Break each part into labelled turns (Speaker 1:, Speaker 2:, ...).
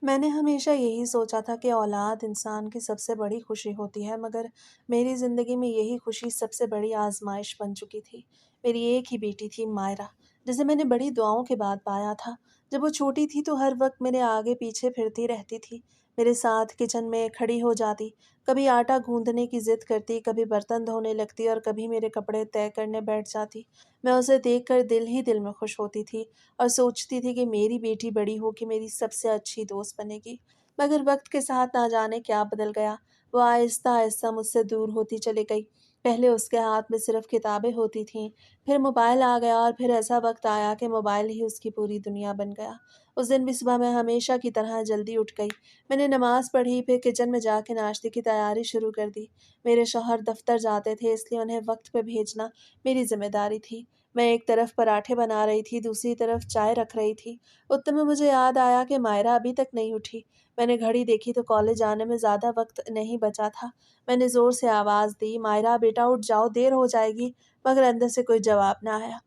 Speaker 1: میں نے ہمیشہ یہی سوچا تھا کہ اولاد انسان کی سب سے بڑی خوشی ہوتی ہے، مگر میری زندگی میں یہی خوشی سب سے بڑی آزمائش بن چکی تھی۔ میری ایک ہی بیٹی تھی، مائرہ، جسے میں نے بڑی دعاؤں کے بعد پایا تھا۔ جب وہ چھوٹی تھی تو ہر وقت میرے آگے پیچھے پھرتی رہتی تھی، میرے ساتھ کچن میں کھڑی ہو جاتی، کبھی آٹا گوندنے کی ضد کرتی، کبھی برتن دھونے لگتی اور کبھی میرے کپڑے طے کرنے بیٹھ جاتی۔ میں اسے دیکھ کر دل ہی دل میں خوش ہوتی تھی اور سوچتی تھی کہ میری بیٹی بڑی ہو کے میری سب سے اچھی دوست بنے گی۔ مگر وقت کے ساتھ نہ جانے کیا بدل گیا، وہ آہستہ آہستہ مجھ سے دور ہوتی چلی گئی۔ پہلے اس کے ہاتھ میں صرف کتابیں ہوتی تھیں، پھر موبائل آ گیا اور پھر ایسا وقت آیا کہ موبائل ہی اس کی پوری دنیا بن گیا۔ اس دن بھی صبح میں ہمیشہ کی طرح جلدی اٹھ گئی۔ میں نے نماز پڑھی، پھر کچن میں جا کے ناشتے کی تیاری شروع کر دی۔ میرے شوہر دفتر جاتے تھے، اس لیے انہیں وقت پہ بھیجنا میری ذمہ داری تھی۔ میں ایک طرف پراٹھے بنا رہی تھی، دوسری طرف چائے رکھ رہی تھی۔ اتنے میں مجھے یاد آیا کہ مائرہ ابھی تک نہیں اٹھی۔ میں نے گھڑی دیکھی تو کالج جانے میں زیادہ وقت نہیں بچا تھا۔ میں نے زور سے آواز دی، مائرہ بیٹا اٹھ جاؤ، دیر ہو جائے گی، مگر اندر سے کوئی جواب نہ آیا۔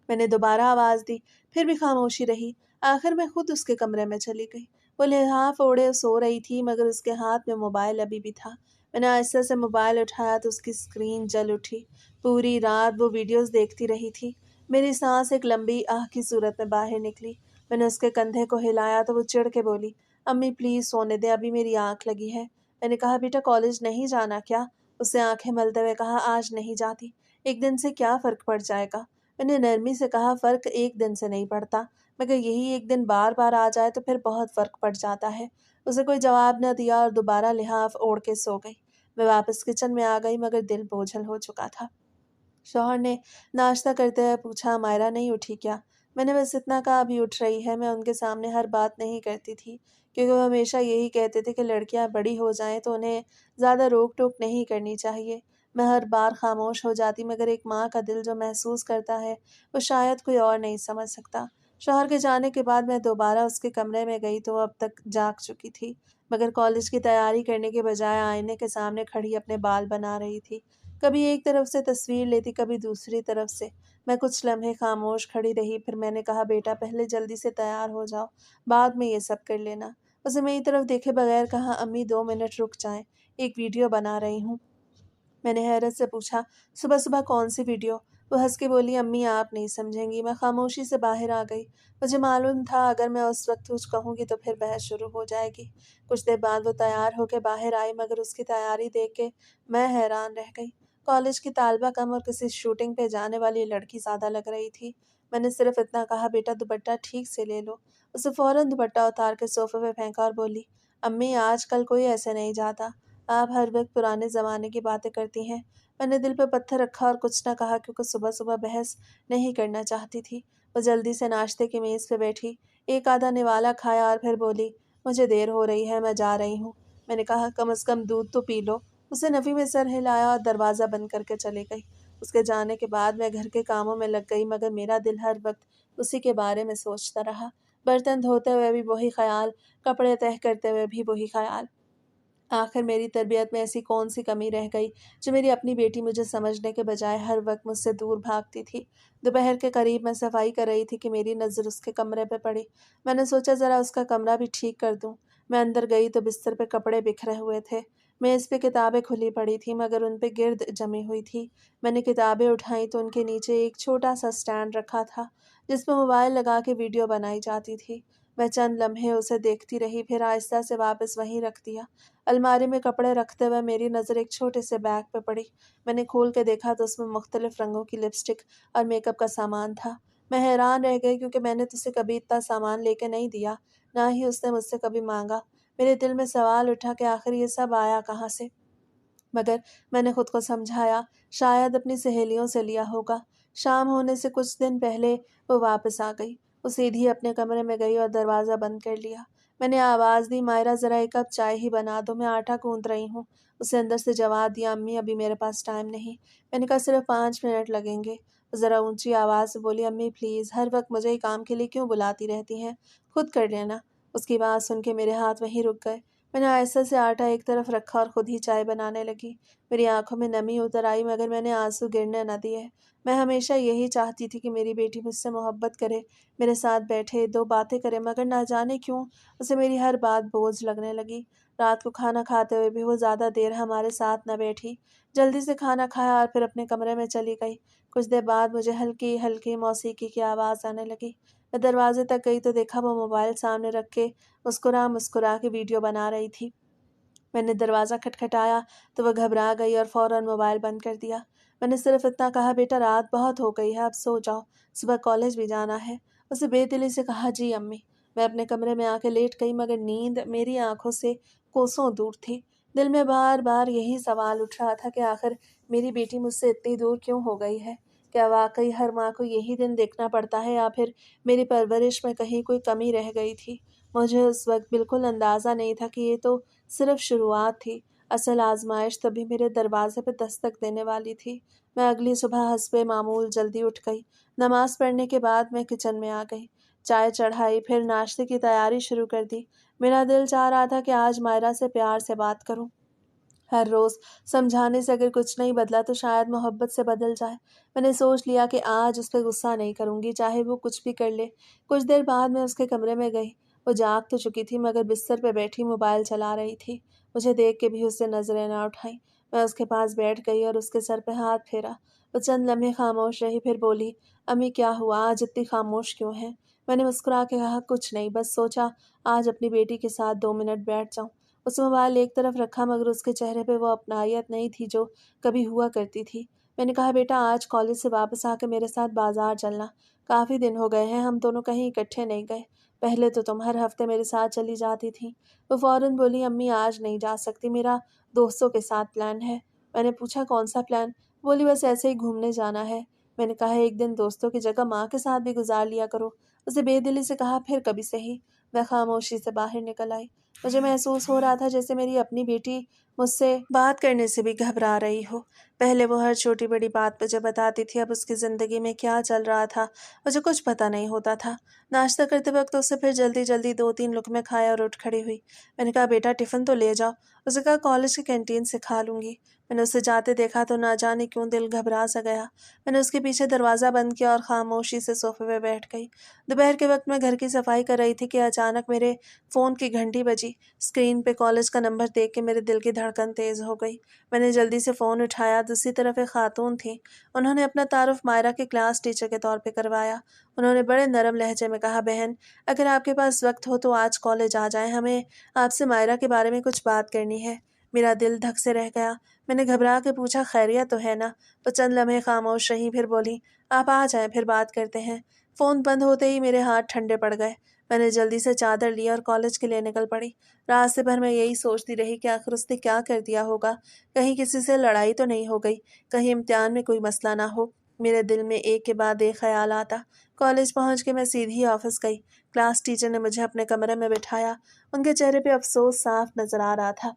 Speaker 1: میں نے دوبارہ آواز دی، پھر بھی خاموشی رہی۔ آخر میں خود اس کے کمرے میں چلی گئی۔ وہ لحاف اوڑھے سو رہی تھی، مگر اس کے ہاتھ میں موبائل ابھی بھی تھا۔ میں نے آہستہ سے موبائل اٹھایا تو اس کی اسکرین جل اٹھی۔ پوری رات وہ ویڈیوز دیکھتی رہی تھی۔ میری سانس ایک لمبی آہ کی صورت میں باہر نکلی۔ میں نے اس کے کندھے کو ہلایا تو وہ چڑھ کے بولی، امی پلیز سونے دے، ابھی میری آنکھ لگی ہے۔ میں نے کہا بیٹا کالج نہیں جانا کیا؟ اس نے آنکھیں ملتے ہوئے کہا آج نہیں جاتی۔ ایک دن سے کیا فرق پڑ جائے گا؟ میں نے نرمی سے کہا فرق ایک دن سے نہیں پڑتا، مگر یہی ایک دن بار بار آ جائے تو پھر بہت فرق پڑ جاتا ہے۔ اسے کوئی جواب نہ دیا اور دوبارہ لحاف اوڑھ کے سو گئی۔ میں واپس کچن میں آ گئی، مگر دل بوجھل ہو چکا تھا۔ شوہر نے ناشتہ کرتے ہوئے پوچھا مائرہ نہیں اٹھی کیا؟ میں نے بس اتنا کہا ابھی اٹھ رہی ہے۔ میں ان کے سامنے ہر بات نہیں کرتی تھی، کیونکہ وہ ہمیشہ یہی کہتے تھے کہ لڑکیاں بڑی ہو جائیں تو انہیں زیادہ روک ٹوک نہیں کرنی چاہیے۔ میں ہر بار خاموش ہو جاتی، مگر ایک ماں کا دل جو محسوس کرتا ہے وہ شاید کوئی اور نہیں سمجھ سکتا۔ شوہر کے جانے کے بعد میں دوبارہ اس کے کمرے میں گئی تو وہ اب تک جاگ چکی تھی، مگر کالج کی تیاری کرنے کے بجائے آئینے کے سامنے کھڑی اپنے بال بنا رہی تھی۔ کبھی ایک طرف سے تصویر لیتی، کبھی دوسری طرف سے۔ میں کچھ لمحے خاموش کھڑی رہی، پھر میں نے کہا بیٹا پہلے جلدی سے تیار ہو جاؤ، بعد میں یہ سب کر لینا۔ اسے میری طرف دیکھے بغیر کہا امی 2 منٹ رک جائیں، ایک ویڈیو بنا رہی ہوں۔ میں نے حیرت سے پوچھا صبح صبح کون سی ویڈیو؟ وہ ہنس کے بولی امی آپ نہیں سمجھیں گی۔ میں خاموشی سے باہر آ گئی۔ مجھے معلوم تھا اگر میں اس وقت کچھ کہوں گی تو پھر بحث شروع ہو جائے گی۔ کچھ دیر بعد وہ تیار ہو کے باہر آئی، مگر اس کی تیاری دیکھ کے میں حیران رہ گئی۔ کالج کی طالبہ کم اور کسی شوٹنگ پہ جانے والی لڑکی زیادہ لگ رہی تھی۔ میں نے صرف اتنا کہا بیٹا دوپٹہ ٹھیک سے لے لو۔ اسے فوراً دوپٹہ اتار کے صوفے پہ پھینکا اور بولی امی آج کل کوئی ایسے نہیں جاتا، آپ ہر وقت پرانے زمانے کی باتیں کرتی ہیں۔ میں نے دل پہ پتھر رکھا اور کچھ نہ کہا، کیونکہ صبح صبح بحث نہیں کرنا چاہتی تھی۔ وہ جلدی سے ناشتے کی میز پہ بیٹھی، ایک آدھا نوالا کھایا اور پھر بولی مجھے دیر ہو رہی ہے، میں جا رہی ہوں۔ میں نے کہا کم از کم دودھ تو پی لو۔ اسے نفی میں سر ہلایا اور دروازہ بند کر کے چلی گئی۔ اس کے جانے کے بعد میں گھر کے کاموں میں لگ گئی، مگر میرا دل ہر وقت اسی کے بارے میں سوچتا رہا۔ برتن دھوتے ہوئے بھی وہی خیال، کپڑے تہہ کرتے ہوئے بھی وہی خیال۔ آخر میری تربیت میں ایسی کون سی کمی رہ گئی جو میری اپنی بیٹی مجھے سمجھنے کے بجائے ہر وقت مجھ سے دور بھاگتی تھی؟ دوپہر کے قریب میں صفائی کر رہی تھی کہ میری نظر اس کے کمرے پہ پڑی۔ میں نے سوچا ذرا اس کا کمرہ بھی ٹھیک کر دوں۔ میں اندر گئی تو بستر پہ کپڑے بکھرے ہوئے تھے، میز پہ کتابیں کھلی پڑی تھیں مگر ان پہ گرد جمی ہوئی تھی۔ میں نے کتابیں اٹھائیں تو ان کے نیچے ایک چھوٹا سا سٹینڈ رکھا تھا جس پہ موبائل لگا کے ویڈیو بنائی جاتی تھی۔ میں چند لمحے اسے دیکھتی رہی، پھر آہستہ سے واپس وہیں رکھ دیا۔ الماری میں کپڑے رکھتے ہوئے میری نظر ایک چھوٹے سے بیگ پہ پڑی۔ میں نے کھول کے دیکھا تو اس میں مختلف رنگوں کی لپسٹک اور میک اپ کا سامان تھا۔ میں حیران رہ گئی کیونکہ میں نے تو اسے کبھی اتنا سامان لے کے نہیں دیا، نہ ہی اس نے مجھ سے کبھی مانگا۔ میرے دل میں سوال اٹھا کہ آخر یہ سب آیا کہاں سے؟ مگر میں نے خود کو سمجھایا شاید اپنی سہیلیوں سے لیا ہوگا۔ شام ہونے سے کچھ دن پہلے وہ واپس آ گئی۔ وہ سیدھی اپنے کمرے میں گئی اور دروازہ بند کر لیا۔ میں نے آواز دی مائرہ ذرا ایک کپ چائے ہی بنا دو، میں آٹا گوندھ رہی ہوں۔ اسے اندر سے جواب دیا امی ابھی میرے پاس ٹائم نہیں۔ میں نے کہا صرف 5 منٹ لگیں گے۔ ذرا اونچی آواز سے بولی امی پلیز ہر وقت مجھے ہی کام کے لیے کیوں بلاتی رہتی ہیں، خود کر لینا۔ اس کی بات سن کے میرے ہاتھ وہیں رک گئے۔ میں نے آہستہ سے آٹا ایک طرف رکھا اور خود ہی چائے بنانے لگی۔ मेरी आंखों में नमी उतर आई मगर मैंने आंसू गिरने न दिए। मैं हमेशा यही चाहती थी कि मेरी बेटी मुझसे मोहब्बत करे, मेरे साथ बैठे, दो बातें करे, मगर ना जाने क्यों उसे मेरी हर बात बोझ लगने लगी। रात को खाना खाते हुए भी वो ज़्यादा देर हमारे साथ न बैठी। जल्दी से खाना खाया और फिर अपने कमरे में चली गई। कुछ देर बाद मुझे हल्की हल्की मौसीकी की आवाज़ आने लगी। मैं दरवाजे तक गई तो देखा वो मोबाइल सामने रख के मुस्कुरा मुस्कुरा के वीडियो बना रही थी। मैंने दरवाज़ा खटखटाया तो वह घबरा गई और फ़ौरन मोबाइल बंद कर दिया। मैंने सिर्फ इतना कहा, बेटा रात बहुत हो गई है, अब सो जाओ, सुबह कॉलेज भी जाना है। उसे बेदिली से कहा, जी अम्मी। मैं अपने कमरे में आके लेट गई मगर नींद मेरी आंखों से कोसों दूर थी। दिल में बार बार यही सवाल उठ रहा था कि आखिर मेरी बेटी मुझसे इतनी दूर क्यों हो गई है। क्या वाकई हर माँ को यही दिन देखना पड़ता है या फिर मेरी परवरिश में कहीं कोई कमी रह गई थी। मुझे उस वक्त बिल्कुल अंदाज़ा नहीं था कि ये तो सिर्फ शुरुआत थी। असल आजमाइश तभी मेरे दरवाजे पर दस्तक देने वाली थी। मैं अगली सुबह हस्बे मामूल जल्दी उठ गई। नमाज पढ़ने के बाद मैं किचन में आ गई। चाय चढ़ाई, फिर नाश्ते की तैयारी शुरू कर दी। मेरा दिल चाह रहा था कि आज मायरा से प्यार से बात करूं। हर रोज़ समझाने से अगर कुछ नहीं बदला तो शायद मोहब्बत से बदल जाए। मैंने सोच लिया कि आज उस पर गुस्सा नहीं करूंगी, चाहे वो कुछ भी कर ले। कुछ देर बाद मैं उसके कमरे में गई। वो जाग तो चुकी थी मगर बिस्तर पर बैठी मोबाइल चला रही थी। मुझे देख के भी उससे नजरें ना उठाई। मैं उसके पास बैठ गई और उसके सर पे हाथ फेरा। वो चंद लम्हे खामोश रही, फिर बोली, अम्मी क्या हुआ, आज इतनी खामोश क्यों है? मैंने मुस्कुरा के कहा, कुछ नहीं, बस सोचा आज अपनी बेटी के साथ 2 मिनट बैठ जाऊं। उसने मोबाइल एक तरफ रखा मगर उसके चेहरे पे वो अपनायत नहीं थी जो कभी हुआ करती थी। मैंने कहा, बेटा आज कॉलेज से वापस आकर मेरे साथ बाजार चलना। काफ़ी दिन हो गए हैं हम दोनों कहीं इकट्ठे नहीं गए। पहले तो तुम हर हफ्ते मेरे साथ चली जाती थी। वो फौरन बोली, अम्मी आज नहीं जा सकती, मेरा दोस्तों के साथ प्लान है। मैंने पूछा, कौन सा प्लान? बोली, बस ऐसे ही घूमने जाना है। मैंने कहा, एक दिन दोस्तों की जगह माँ के साथ भी गुजार लिया करो। उसे बेदिली से कहा, फिर कभी सही। मैं खामोशी से बाहर निकल आई। मुझे महसूस हो रहा था जैसे मेरी अपनी बेटी मुझसे बात करने से भी घबरा रही हो। पहले वो हर छोटी बड़ी बात मुझे बताती थी, अब उसकी ज़िंदगी में क्या चल रहा था मुझे कुछ पता नहीं होता था। नाश्ता करते वक्त उससे फिर जल्दी जल्दी 2-3 लुकमे खाए और उठ खड़ी हुई। मैंने कहा, बेटा टिफ़िन तो ले जाओ। उसे कहा, कॉलेज की कैंटीन से खा लूँगी। मैंने उसे जाते देखा तो ना जाने क्यों दिल घबरा सा गया। मैंने उसके पीछे दरवाज़ा बंद किया और खामोशी से सोफे पे बैठ गई। दोपहर के वक्त मैं घर की सफाई कर रही थी कि अचानक मेरे फ़ोन की घंटी बजी। स्क्रीन पे कॉलेज का नंबर देख के मेरे दिल की धड़कन तेज़ हो गई। मैंने जल्दी से फ़ोन उठाया। दूसरी तरफ एक खातून थी। उन्होंने अपना तारुफ मायरा के क्लास टीचर के तौर पे करवाया। उन्होंने बड़े नरम लहजे में कहा, बहन अगर आपके पास वक्त हो तो आज कॉलेज आ जाएं, हमें आपसे मायरा के बारे में कुछ बात करनी है। मेरा दिल धक से रह गया। मैंने घबरा के पूछा, खैरियत तो है ना? वो चंद लम्हे खामोश रहीं, फिर बोली, आप आ जाएं, फिर बात करते हैं। फ़ोन बंद होते ही मेरे हाथ ठंडे पड़ गए। मैंने जल्दी से चादर ली और कॉलेज के लिए निकल पड़ी। रास्ते भर मैं यही सोचती रही कि आखिर उसने क्या कर दिया होगा। कहीं किसी से लड़ाई तो नहीं हो गई, कहीं इम्तिहान में कोई मसला ना हो। मेरे दिल में एक के बाद एक ख्याल आता। कॉलेज पहुंच के मैं सीधी ऑफिस गई। क्लास टीचर ने मुझे अपने कमरे में बिठाया। उनके चेहरे पे अफसोस साफ नजर आ रहा था।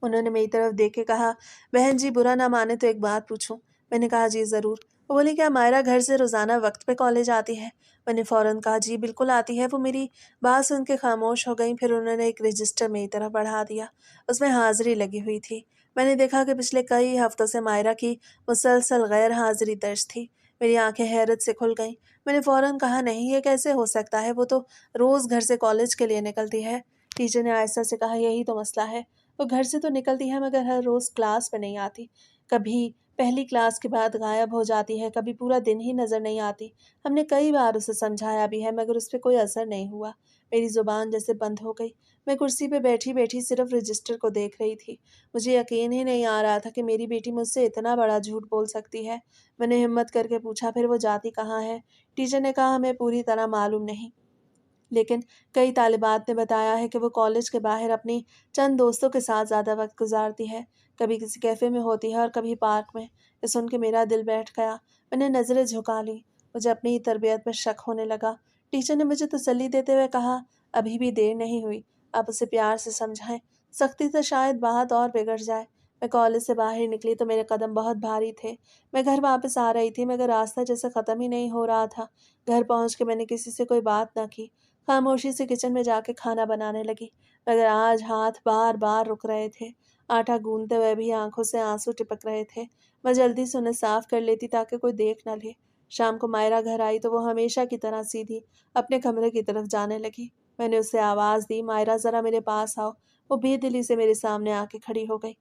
Speaker 1: उन्होंने मेरी तरफ देख के कहा, बहन जी बुरा ना माने तो एक बात पूछूं? मैंने कहा, जी ज़रूर। वो बोली, क्या मायरा घर से रोज़ाना वक्त पे कॉलेज आती है? मैंने फ़ौरन कहा, जी बिल्कुल आती है। वो मेरी बात सुन के खामोश हो गई। फिर उन्होंने एक रजिस्टर मेरी तरफ बढ़ा दिया। उसमें हाजिरी लगी हुई थी। मैंने देखा कि पिछले कई हफ्तों से मायरा की मुसलसल गैर हाजिरी दर्ज थी। मेरी आंखें हैरत से खुल गईं। मैंने फ़ौरन कहा, नहीं ये कैसे हो सकता है, वो तो रोज़ घर से कॉलेज के लिए निकलती है। टीचर ने आहिस्ता से कहा, यही तो मसला है, वो घर से तो निकलती है मगर हर रोज़ क्लास में नहीं आती। कभी पहली क्लास के बाद गायब हो जाती है, कभी पूरा दिन ही नज़र नहीं आती। हमने कई बार उसे समझाया भी है मगर उस पे कोई असर नहीं हुआ। मेरी ज़ुबान जैसे बंद हो गई। मैं कुर्सी पे बैठी बैठी सिर्फ रजिस्टर को देख रही थी। मुझे यकीन ही नहीं आ रहा था कि मेरी बेटी मुझसे इतना बड़ा झूठ बोल सकती है। मैंने हिम्मत करके पूछा, फिर वो जाती कहाँ है? टीचर ने कहा, हमें पूरी तरह मालूम नहीं, लेकिन कई तालिबात ने बताया है कि वो कॉलेज के बाहर अपनी चंद दोस्तों के साथ ज़्यादा वक्त गुजारती है। कभी किसी कैफ़े में होती है और कभी पार्क में। ये सुन के मेरा दिल बैठ गया। मैंने नज़रें झुका ली। मुझे अपनी ही तरबियत पर शक होने लगा। टीचर ने मुझे तसल्ली देते हुए कहा, अभी भी देर नहीं हुई, आप उसे प्यार से समझाएं, सख्ती से शायद बात और बिगड़ जाए। मैं कॉलेज से बाहर निकली तो मेरे कदम बहुत भारी थे। मैं घर वापस आ रही थी मगर रास्ता जैसे ख़त्म ही नहीं हो रहा था। घर पहुंच के मैंने किसी से कोई बात ना की। खामोशी से किचन में जाके खाना बनाने लगी, मगर आज हाथ बार बार रुक रहे थे। आटा गूंदते हुए भी आंखों से आंसू टपक रहे थे। मैं जल्दी से उन्हें साफ कर लेती ताकि कोई देख न ले। शाम को मायरा घर आई तो वो हमेशा की तरह सीधी अपने कमरे की तरफ जाने लगी। मैंने उससे आवाज़ दी, मायरा ज़रा मेरे पास आओ। वो बेदिली से मेरे सामने आके खड़ी हो गई।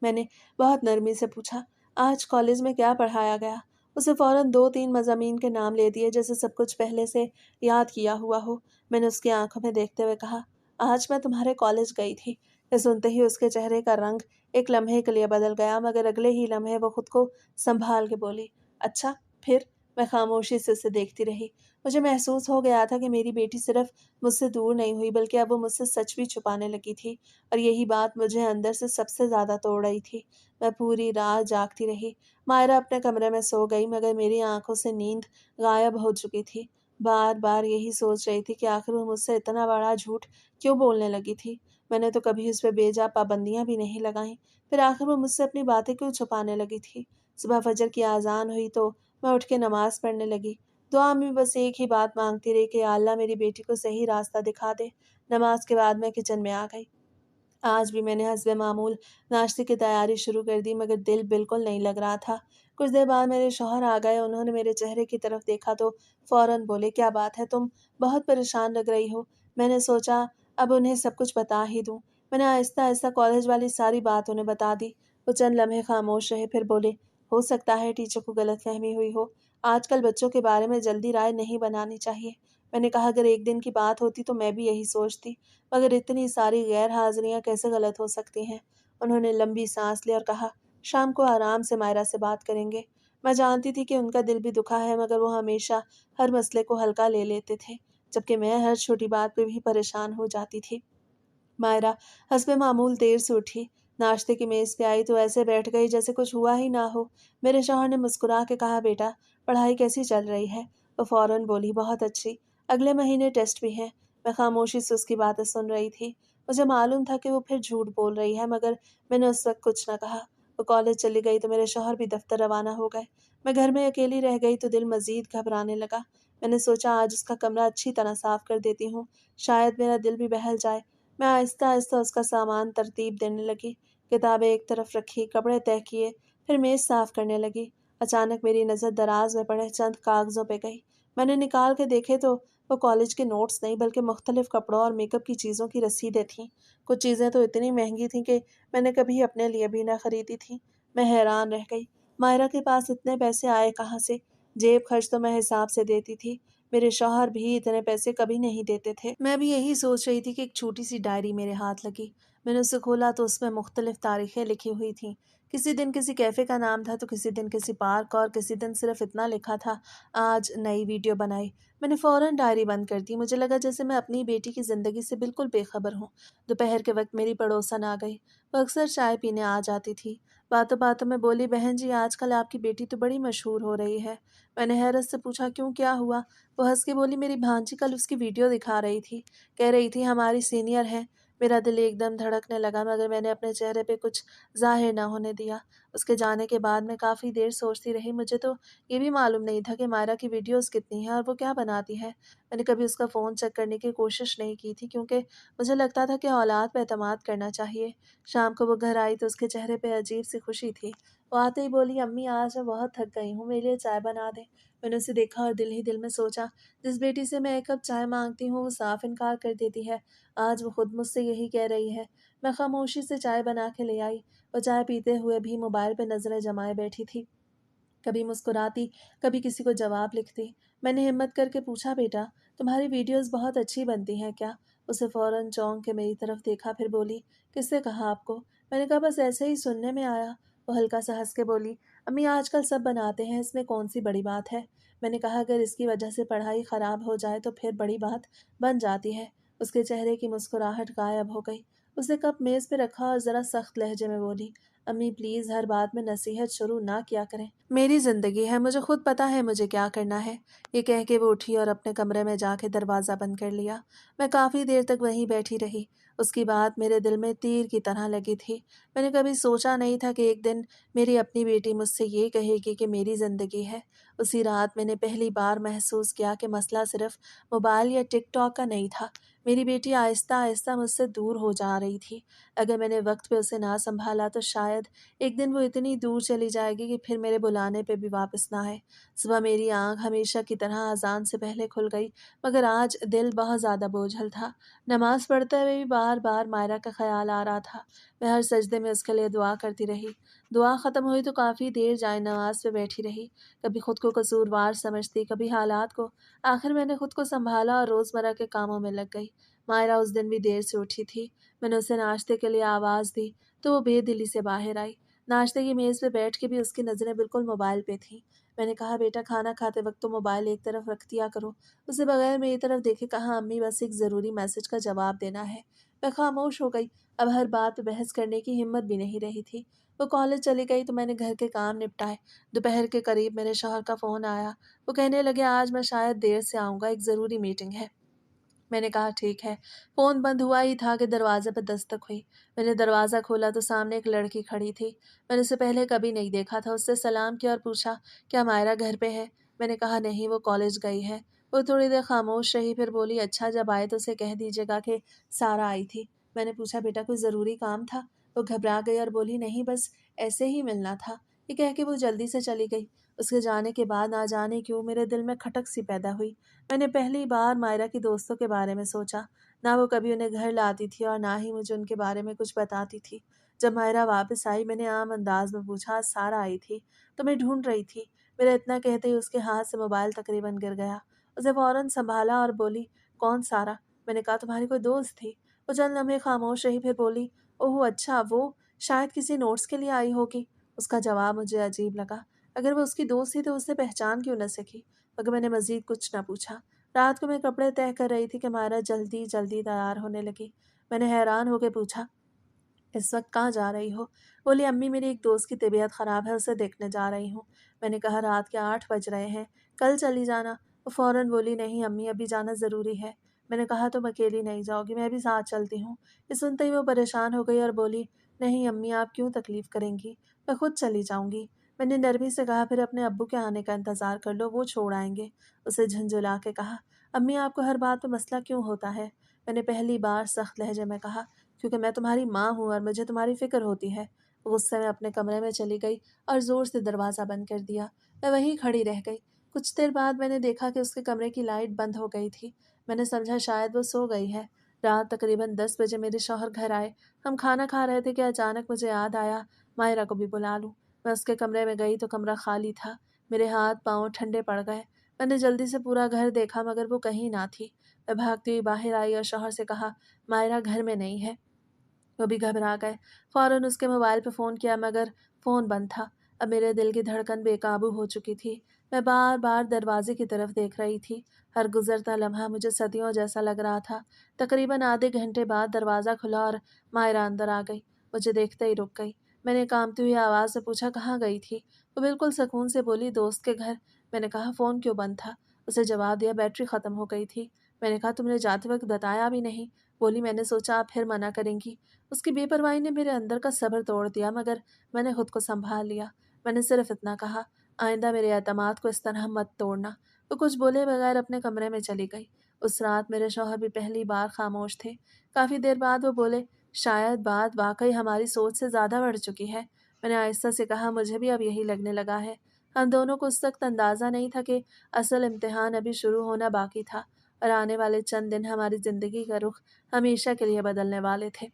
Speaker 1: मैंने बहुत नरमी से पूछा, आज कॉलेज में क्या पढ़ाया गया? उसे फौरन 2-3 मज़ामीन के नाम ले दिए जैसे सब कुछ पहले से याद किया हुआ हो। मैंने उसकी आंखों में देखते हुए कहा, आज मैं तुम्हारे कॉलेज गई थी। ये सुनते ही उसके चेहरे का रंग एक लम्हे के लिए बदल गया, मगर अगले ही लम्हे वो खुद को संभाल के बोली, अच्छा फिर? मैं खामोशी से उसे देखती रही। मुझे महसूस हो गया था कि मेरी बेटी सिर्फ मुझसे दूर नहीं हुई बल्कि अब वो मुझसे सच भी छुपाने लगी थी, और यही बात मुझे अंदर से सबसे ज़्यादा तोड़ रही थी। मैं पूरी रात जागती रही। मायरा अपने कमरे में सो गई, मगर मेरी आंखों से नींद गायब हो चुकी थी। बार बार यही सोच रही थी कि आखिर वो मुझसे इतना बड़ा झूठ क्यों बोलने लगी थी। मैंने तो कभी उस पर बेजा पाबंदियां भी नहीं लगाई, फिर आखिर वो मुझसे अपनी बातें क्यों छुपाने लगी थी। सुबह फजर की आज़ान हुई तो मैं उठ के नमाज पढ़ने लगी। दुआ में बस एक ही बात मांगती रही कि या अल्लाह मेरी बेटी को सही रास्ता दिखा दे। नमाज के बाद मैं किचन में आ गई। आज भी मैंने हस्बे मामूल नाश्ते की तैयारी शुरू कर दी, मगर दिल बिल्कुल नहीं लग रहा था। कुछ देर बाद मेरे शौहर आ गए। उन्होंने मेरे चेहरे की तरफ देखा तो फौरन बोले, क्या बात है, तुम बहुत परेशान लग रही हो। मैंने सोचा अब उन्हें सब कुछ बता ही दूं। मैंने आहिस्ता आहिस्ता कॉलेज वाली सारी बात उन्हें बता दी। वो चंद लम्हे खामोश रहे, फिर बोले, हो सकता है टीचर को गलतफहमी हुई हो। आजकल बच्चों के बारे में जल्दी राय नहीं बनानी चाहिए। मैंने कहा, अगर एक दिन की बात होती तो मैं भी यही सोचती, मगर इतनी सारी गैर हाजिरियां कैसे गलत हो सकती हैं। उन्होंने लंबी सांस ली और कहा, शाम को आराम से मायरा से बात करेंगे। मैं जानती थी कि उनका दिल भी दुखा है, मगर वो हमेशा हर मसले को हल्का ले लेते थे, जबकि मैं हर छोटी बात पे भी परेशान हो जाती थी। मायरा हस्बे मामूल देर से उठी। नाश्ते की मेज पे आई तो ऐसे बैठ गई जैसे कुछ हुआ ही ना हो। मेरे शौहर ने मुस्कुरा के कहा, बेटा पढ़ाई कैसी चल रही है? वो फौरन बोली, बहुत अच्छी। अगले महीने टेस्ट भी है। मैं खामोशी से उसकी बातें सुन रही थी। मुझे मालूम था कि वो फिर झूठ बोल रही है, मगर मैंने उस वक्त कुछ न कहा। वो कॉलेज चली गई तो मेरे शौहर भी दफ्तर रवाना हो गए। मैं घर में अकेली रह गई तो दिल मजीद घबराने लगा। मैंने सोचा आज उसका कमरा अच्छी तरह साफ कर देती हूँ, शायद मेरा दिल भी बहल जाए। मैं आहिस्ता आहिस्ता उसका सामान तरतीब देने लगी। किताबें एक तरफ रखी, कपड़े तह किए, फिर मेज़ साफ करने लगी। अचानक मेरी नज़र दराज में पड़े चंद कागज़ों पे गई। मैंने निकाल के देखे तो वो कॉलेज के नोट्स नहीं बल्कि मुख्तलिफ कपड़ों और मेकअप की चीज़ों की रसीदें थीं। कुछ चीज़ें तो इतनी महंगी थीं कि मैंने कभी अपने लिए भी ना खरीदी थी। मैं हैरान रह गई। मायरा के पास इतने पैसे आए कहाँ से? जेब खर्च तो मैं हिसाब से देती थी। मेरे शौहर भी इतने पैसे कभी नहीं देते थे। मैं भी यही सोच रही थी कि एक छोटी सी डायरी मेरे हाथ लगी। मैंने उसे खोला तो उसमें मुख्तलिफ तारीखें लिखी हुई थीं। किसी दिन किसी कैफ़े का नाम था तो किसी दिन किसी पार्क, और किसी दिन सिर्फ इतना लिखा था, आज नई वीडियो बनाई। मैंने फ़ौरन डायरी बंद कर दी। मुझे लगा जैसे मैं अपनी बेटी की ज़िंदगी से बिल्कुल बेखबर हूँ। दोपहर के वक्त मेरी पड़ोसन आ गई। वो अक्सर चाय पीने आ जाती थी। बातों बातों में बोली, बहन जी आजकल आपकी बेटी तो बड़ी मशहूर हो रही है। मैंने हैरत से पूछा, क्यों, क्या हुआ? वो हंस के बोली, मेरी भांजी कल उसकी वीडियो दिखा रही थी, कह रही थी हमारी सीनियर है। मेरा दिल एकदम धड़कने लगा, मगर मैंने अपने चेहरे पे कुछ जाहिर ना होने दिया। उसके जाने के बाद मैं काफ़ी देर सोचती रही। मुझे तो ये भी मालूम नहीं था कि मायरा की वीडियोस कितनी हैं और वो क्या बनाती है। मैंने कभी उसका फ़ोन चेक करने की कोशिश नहीं की थी, क्योंकि मुझे लगता था कि औलाद पे एतमाद करना चाहिए। शाम को वो घर आई तो उसके चेहरे पे अजीब सी खुशी थी। वो आते ही बोली, अम्मी आज मैं बहुत थक गई हूँ, मेरे लिए चाय बना दे। मैंने उसे देखा और दिल ही दिल में सोचा, जिस बेटी से मैं एक कप चाय मांगती हूँ वो साफ इनकार कर देती है। आज वो खुद मुझसे यही कह रही है। मैं खामोशी से चाय बना के ले आई। वो चाय पीते हुए भी मोबाइल पे नजरें जमाए बैठी थी, कभी मुस्कुराती, कभी किसी को जवाब लिखती। मैंने हिम्मत करके पूछा, बेटा तुम्हारी वीडियोस बहुत अच्छी बनती हैं क्या? उसे फौरन चौंक के मेरी तरफ देखा, फिर बोली, किससे कहा आपको? मैंने कहा, बस ऐसे ही सुनने में आया। वो हल्का सा हंस के बोली, अम्मी आजकल सब बनाते हैं, इसमें कौन सी बड़ी बात है? मैंने कहा, अगर इसकी वजह से पढ़ाई खराब हो जाए तो फिर बड़ी बात बन जाती है। उसके चेहरे की मुस्कुराहट गायब हो गई। उसने कप मेज पे रखा और जरा सख्त लहजे में बोली, अम्मी प्लीज हर बात में नसीहत शुरू ना किया करें। मेरी जिंदगी है, मुझे खुद पता है मुझे क्या करना है। ये कह के वो उठी और अपने कमरे में जाके दरवाजा बंद कर लिया। मैं काफी देर तक वहीं बैठी रही। उसकी बात मेरे दिल में तीर की तरह लगी थी। मैंने कभी सोचा नहीं था कि एक दिन मेरी अपनी बेटी मुझसे ये कहेगी कि मेरी जिंदगी है। उसी रात मैंने पहली बार महसूस किया कि मसला सिर्फ मोबाइल या टिकटॉक का नहीं था। मेरी बेटी आहिस्ता आहिस्ता मुझसे दूर हो जा रही थी। अगर मैंने वक्त पे उसे ना संभाला तो शायद एक दिन वो इतनी दूर चली जाएगी कि फिर मेरे बुलाने पे भी वापस ना आए। सुबह मेरी आंख हमेशा की तरह अजान से पहले खुल गई, मगर आज दिल बहुत ज़्यादा बोझल था। नमाज पढ़ते हुए भी बार बार मायरा का ख्याल आ रहा था। मैं हर सजदे में उसके लिए दुआ करती रही। दुआ ख़त्म हुई तो काफ़ी देर जाए नमाज पे बैठी रही। कभी खुद को कसूरवार समझती, कभी हालात को। आखिर मैंने खुद को संभाला और रोज़मर्रा के कामों में लग गई। मायरा उस दिन भी देर से उठी थी। मैंने उसे नाश्ते के लिए आवाज़ दी तो वो बेदिली से बाहर आई। नाश्ते की मेज़ पे बैठ के भी उसकी नज़रें बिल्कुल मोबाइल पे थीं। मैंने कहा, बेटा खाना खाते वक्त तो मोबाइल एक तरफ रख दिया करो। उसे बगैर मेरी तरफ देखे कहा, अम्मी बस एक ज़रूरी मैसेज का जवाब देना है। मैं खामोश हो गई। अब हर बात पे बहस करने की हिम्मत भी नहीं रही थी। वो कॉलेज चली गई तो मैंने घर के काम निपटाए। दोपहर के करीब मेरे शौहर का फ़ोन आया। वो कहने लगे, आज मैं शायद देर से आऊँगा, एक ज़रूरी मीटिंग है। मैंने कहा, ठीक है। फ़ोन बंद हुआ ही था कि दरवाज़े पर दस्तक हुई। मैंने दरवाज़ा खोला तो सामने एक लड़की खड़ी थी। मैंने उसे पहले कभी नहीं देखा था। उससे सलाम किया और पूछा, क्या मायरा घर पे है? मैंने कहा, नहीं, वो कॉलेज गई है। वो थोड़ी देर खामोश रही, फिर बोली, अच्छा, जब आए तो उसे कह दीजिएगा कि सारा आई थी। मैंने पूछा, बेटा कोई ज़रूरी काम था? वो घबरा गई और बोली, नहीं, बस ऐसे ही मिलना था। ये कह के वो जल्दी से चली गई। उसके जाने के बाद ना जाने क्यों मेरे दिल में खटक सी पैदा हुई। मैंने पहली बार मायरा की दोस्तों के बारे में सोचा। ना वो कभी उन्हें घर लाती थी और ना ही मुझे उनके बारे में कुछ बताती थी। जब मायरा वापस आई, मैंने आम अंदाज में पूछा, आज सारा आई थी? तो मैं ढूंढ रही थी। मेरा इतना कहते ही उसके हाथ से मोबाइल तकरीबन गिर गया। उसे फौरन संभाला और बोली, कौन सारा? मैंने कहा, तुम्हारी कोई दोस्त थी। वो चंद लम्हे खामोश रही, फिर बोली, ओह अच्छा, वो शायद किसी नोट्स के लिए आई होगी। उसका जवाब मुझे अजीब लगा। अगर वो उसकी दोस्त थी तो उससे पहचान क्यों न सकी? मगर मैंने मज़ीद कुछ ना पूछा। रात को मैं कपड़े तह कर रही थी कि मायरा जल्दी जल्दी तैयार होने लगी। मैंने हैरान होकर पूछा, इस वक्त कहाँ जा रही हो? बोली, अम्मी मेरी एक दोस्त की तबीयत ख़राब है, उसे देखने जा रही हूँ। मैंने कहा, रात के 8 बज रहे हैं, कल चली जाना। वो फ़ौरन बोली, नहीं अम्मी, अभी जाना ज़रूरी है। मैंने कहा, तुम अकेली नहीं जाओगी, मैं भी साथ चलती हूँ। ये सुनते ही वो परेशान हो गई और बोली, नहीं अम्मी, आप क्यों तकलीफ़ करेंगी, मैं खुद चली जाऊँगी। मैंने नरमी से कहा, फिर अपने अब्बू के आने का इंतज़ार कर लो, वो छोड़ आएंगे। उसे झुंझुला के कहा, अम्मी आपको हर बात पर मसला क्यों होता है? मैंने पहली बार सख्त लहजे में कहा, क्योंकि मैं तुम्हारी माँ हूँ और मुझे तुम्हारी फ़िक्र होती है। वो गुस्से में अपने कमरे में चली गई और ज़ोर से दरवाज़ा बंद कर दिया। मैं वहीं खड़ी रह गई। कुछ देर बाद मैंने देखा कि उसके कमरे की लाइट बंद हो गई थी। मैंने समझा शायद वो सो गई है। रात तकरीबन 10 बजे मेरे शौहर घर आए। हम खाना खा रहे थे कि अचानक मुझे याद आया, मायरा को भी बुला लूँ। मैं उसके कमरे में गई तो कमरा खाली था। मेरे हाथ पाँव ठंडे पड़ गए। मैंने जल्दी से पूरा घर देखा, मगर वो कहीं ना थी। मैं भागती हुई बाहर आई और शौहर से कहा, मायरा घर में नहीं है। वो भी घबरा गए। फ़ौरन उसके मोबाइल पे फ़ोन किया, मगर फ़ोन बंद था। अब मेरे दिल की धड़कन बेकाबू हो चुकी थी। मैं बार बार दरवाजे की तरफ देख रही थी। हर गुजरता लम्हा मुझे सदियों जैसा लग रहा था। तकरीबन आधे घंटे बाद दरवाज़ा खुला और मायरा अंदर आ गई। मुझे देखते ही रुक गई। मैंने कांपती हुई आवाज़ से पूछा, कहाँ गई थी? वो बिल्कुल सुकून से बोली, दोस्त के घर। मैंने कहा, फ़ोन क्यों बंद था? उसे जवाब दिया, बैटरी ख़त्म हो गई थी। मैंने कहा, तुमने जाते वक्त बताया भी नहीं। बोली, मैंने सोचा आप फिर मना करेंगी। उसकी बेपरवाही ने मेरे अंदर का सब्र तोड़ दिया, मगर मैंने खुद को संभाल लिया। मैंने सिर्फ इतना कहा, आइंदा मेरे एतमाद को इस तरह मत तोड़ना। वो कुछ बोले बगैर अपने कमरे में चली गई। उस रात मेरे शौहर भी पहली बार खामोश थे। काफ़ी देर बाद वो बोले, शायद बात वाकई हमारी सोच से ज़्यादा बढ़ चुकी है। मैंने आहिस्ता से कहा, मुझे भी अब यही लगने लगा है। हम दोनों को उस वक्त अंदाज़ा नहीं था कि असल इम्तिहान अभी शुरू होना बाकी था और आने वाले चंद दिन हमारी ज़िंदगी का रुख हमेशा के लिए बदलने वाले थे।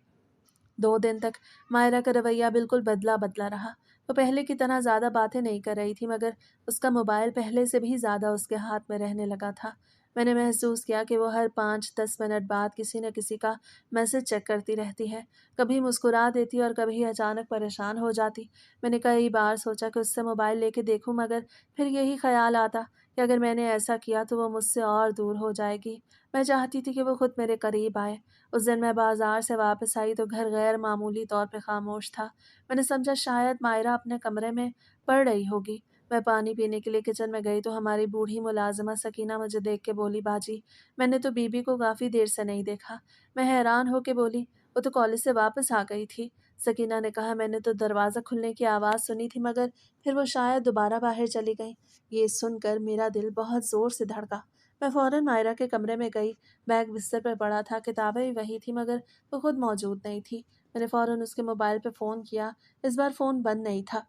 Speaker 1: 2 दिन तक मायरा का रवैया बिल्कुल बदला-बदला रहा। वो पहले की तरह ज़्यादा बातें नहीं कर रही थी, मगर उसका मोबाइल पहले से भी ज़्यादा उसके हाथ में रहने लगा था। मैंने महसूस किया कि वो हर 5-10 मिनट बाद किसी न किसी का मैसेज चेक करती रहती है। कभी मुस्कुरा देती और कभी अचानक परेशान हो जाती। मैंने कई बार सोचा कि उससे मोबाइल लेके देखूं, मगर फिर यही ख़्याल आता कि अगर मैंने ऐसा किया तो वो मुझसे और दूर हो जाएगी। मैं चाहती थी कि वो खुद मेरे करीब आए। उस दिन मैं बाज़ार से वापस आई तो घर गैर मामूली तौर पे खामोश था। मैंने समझा शायद मायरा अपने कमरे में पढ़ रही होगी। मैं पानी पीने के लिए किचन में गई तो हमारी बूढ़ी मुलाजिमा सकीना मुझे देख के बोली, बाजी, मैंने तो बीबी को काफ़ी देर से नहीं देखा। मैं हैरान होके बोली, वो तो कॉलेज से वापस आ गई थी। सकीना ने कहा, मैंने तो दरवाज़ा खुलने की आवाज़ सुनी थी, मगर फिर वो शायद दोबारा बाहर चली गई। ये सुनकर मेरा दिल बहुत ज़ोर से धड़का। मैं फ़ौरन मायरा के कमरे में गई। बैग बिस्तर पर पड़ा था, किताबें भी वही थी मगर वो खुद मौजूद नहीं थी। मैंने फ़ौरन उसके मोबाइल पे फ़ोन किया। इस बार फ़ोन बंद नहीं था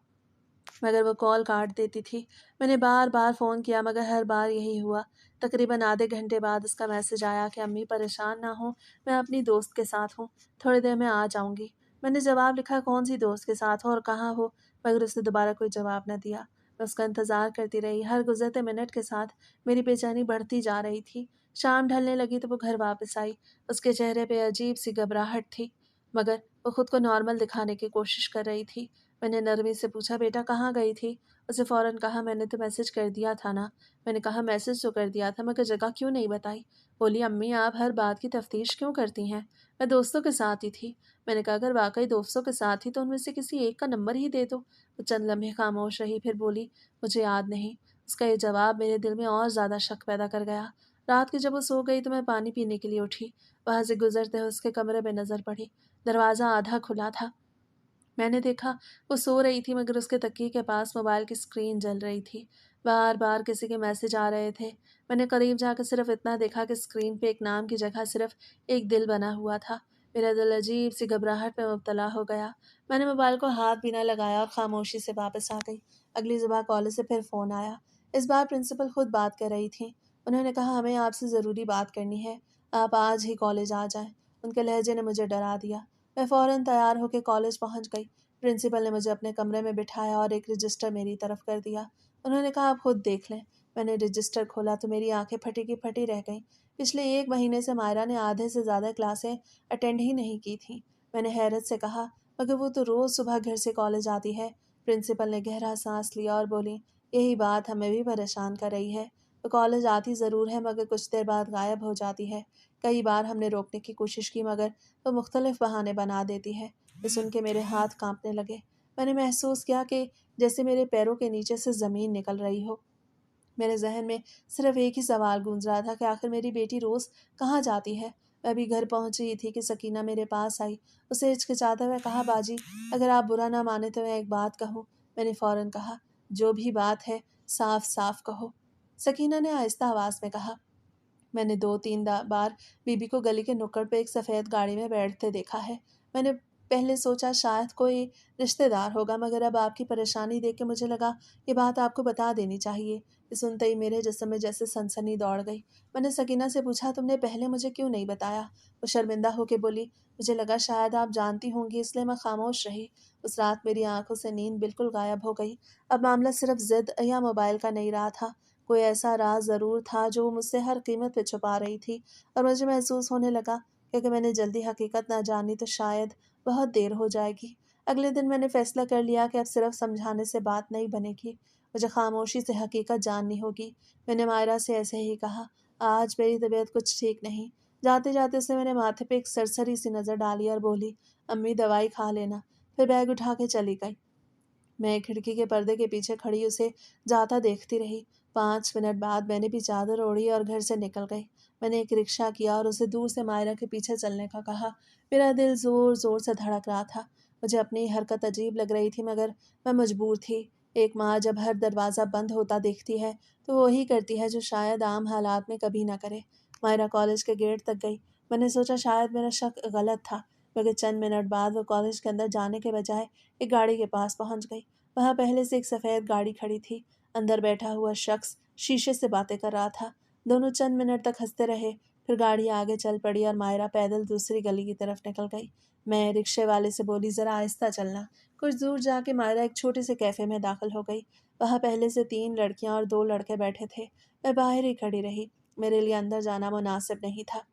Speaker 1: मगर वो कॉल काट देती थी। मैंने बार बार फ़ोन किया मगर हर बार यही हुआ। तकरीबन आधे घंटे बाद उसका मैसेज आया कि अम्मी परेशान ना हो, मैं अपनी दोस्त के साथ हूँ, थोड़ी देर में आ जाऊँगी। मैंने जवाब लिखा कौन सी दोस्त के साथ हो और कहाँ हो, मगर उसने दोबारा कोई जवाब न दिया। मैं उसका इंतज़ार करती रही। हर गुजरते मिनट के साथ मेरी बेचैनी बढ़ती जा रही थी। शाम ढलने लगी तो वो घर वापस आई। उसके चेहरे पे अजीब सी घबराहट थी मगर वो खुद को नॉर्मल दिखाने की कोशिश कर रही थी। मैंने नरमी से पूछा, बेटा कहाँ गई थी? उसे फ़ौरन कहा, मैंने तो मैसेज कर दिया था ना। मैंने कहा मैसेज तो कर दिया था मगर जगह क्यों नहीं बताई? बोली, अम्मी आप हर बात की तफ्तीश क्यों करती हैं? मैं दोस्तों के साथ ही थी। मैंने कहा अगर वाकई दोस्तों के साथ ही तो उनमें से किसी एक का नंबर ही दे दो। वो चंद लम्हे खामोश रही, फिर बोली, मुझे याद नहीं। उसका ये जवाब मेरे दिल में और ज़्यादा शक पैदा कर गया। रात को जब वो सो गई तो मैं पानी पीने के लिए उठी। वहाँ से गुजरते हुए उसके कमरे में नज़र पड़ी। दरवाज़ा आधा खुला था। मैंने देखा वो सो रही थी मगर उसके तकिए के पास मोबाइल की स्क्रीन जल रही थी। बार बार किसी के मैसेज आ रहे थे। मैंने करीब जाकर सिर्फ इतना देखा कि स्क्रीन पे एक नाम की जगह सिर्फ एक दिल बना हुआ था। मेरा दिल अजीब सी घबराहट में मुब्तला हो गया। मैंने मोबाइल को हाथ भी ना लगाया और खामोशी से वापस आ गई। अगली सुबह कॉलेज से फिर फ़ोन आया। इस बार प्रिंसिपल खुद बात कर रही थी। उन्होंने कहा हमें आपसे ज़रूरी बात करनी है, आप आज ही कॉलेज आ जाएं। उनके लहजे ने मुझे डरा दिया। मैं फ़ौरन तैयार होकर कॉलेज पहुंच गई। प्रिंसिपल ने मुझे अपने कमरे में बिठाया और एक रजिस्टर मेरी तरफ कर दिया। उन्होंने कहा आप खुद देख लें। मैंने रजिस्टर खोला तो मेरी आंखें फटी की फटी रह गईं। पिछले एक महीने से मायरा ने आधे से ज़्यादा क्लासें अटेंड ही नहीं की थीं। मैंने हैरत से कहा मगर वो तो रोज़ सुबह घर से कॉलेज आती है। प्रिंसिपल ने गहरा सांस लिया और बोली, यही बात हमें भी परेशान कर रही है। वो कॉलेज आती ज़रूर है मगर कुछ देर बाद गायब हो जाती है। कई बार हमने रोकने की कोशिश की मगर वो मुख्तलिफ बहाने बना देती है। ये सुन के मेरे हाथ कांपने लगे। मैंने महसूस किया कि जैसे मेरे पैरों के नीचे से ज़मीन निकल रही हो। मेरे ज़हन में सिर्फ एक ही सवाल गूंज रहा था कि आखिर मेरी बेटी रोज़ कहाँ जाती है। मैं अभी घर पहुंची ही थी कि सकीना मेरे पास आई। उसे हिचकिचाते हुए कहा, बाजी अगर आप बुरा ना माने तो मैं एक बात कहूँ। मैंने फ़ौरन कहा, जो भी बात है साफ साफ कहो। सकीना ने आहिस्ता आवाज़ में कहा, मैंने 2-3 बार बीबी को गली के नुक्कड़ पे एक सफ़ेद गाड़ी में बैठते देखा है। मैंने पहले सोचा शायद कोई रिश्तेदार होगा मगर अब आपकी परेशानी देख के मुझे लगा ये बात आपको बता देनी चाहिए। ये सुनते ही मेरे जिस्म में जैसे सनसनी दौड़ गई। मैंने सकीना से पूछा, तुमने पहले मुझे क्यों नहीं बताया? वो शर्मिंदा होकर बोली, मुझे लगा शायद आप जानती होंगी इसलिए मैं खामोश रही। उस रात मेरी आंखों से नींद बिल्कुल गायब हो गई। अब मामला सिर्फ जिद या मोबाइल का नहीं रहा था। कोई ऐसा राज ज़रूर था जो वो मुझसे हर कीमत पे छुपा रही थी और मुझे महसूस होने लगा कि अगर मैंने जल्दी हकीकत ना जानी तो शायद बहुत देर हो जाएगी। अगले दिन मैंने फैसला कर लिया कि अब सिर्फ समझाने से बात नहीं बनेगी, मुझे खामोशी से हकीकत जाननी होगी। मैंने मायरा से ऐसे ही कहा, आज मेरी तबीयत कुछ ठीक नहीं। जाते जाते उसने मेरे माथे पे एक सरसरी सी नज़र डाली और बोली, अम्मी दवाई खा लेना। फिर बैग उठा के चली गई। मैं खिड़की के पर्दे के पीछे खड़ी उसे जाता देखती रही। 5 मिनट बाद मैंने भी चादर ओढ़ी और घर से निकल गई। मैंने एक रिक्शा किया और उसे दूर से मायरा के पीछे चलने का कहा। मेरा दिल ज़ोर ज़ोर से धड़क रहा था। मुझे अपनी हरकत अजीब लग रही थी मगर मैं मजबूर थी। एक माँ जब हर दरवाज़ा बंद होता देखती है तो वो वही करती है जो शायद आम हालात में कभी ना करे। मायरा कॉलेज के गेट तक गई। मैंने सोचा शायद मेरा शक गलत था मगर चंद मिनट बाद वो कॉलेज के अंदर जाने के बजाय एक गाड़ी के पास पहुंच गई। वहाँ पहले से एक सफ़ेद गाड़ी खड़ी थी। अंदर बैठा हुआ शख्स शीशे से बातें कर रहा था। दोनों चंद मिनट तक हंसते रहे। फिर गाड़ी आगे चल पड़ी और मायरा पैदल दूसरी गली की तरफ निकल गई। मैं रिक्शे वाले से बोली, ज़रा आहिस्ता चलना। कुछ दूर जाके मायरा एक छोटे से कैफ़े में दाखिल हो गई। वहाँ पहले से 3 लड़कियाँ और 2 लड़के बैठे थे। मैं बाहर ही खड़ी रही। मेरे लिए अंदर जाना मुनासिब नहीं था।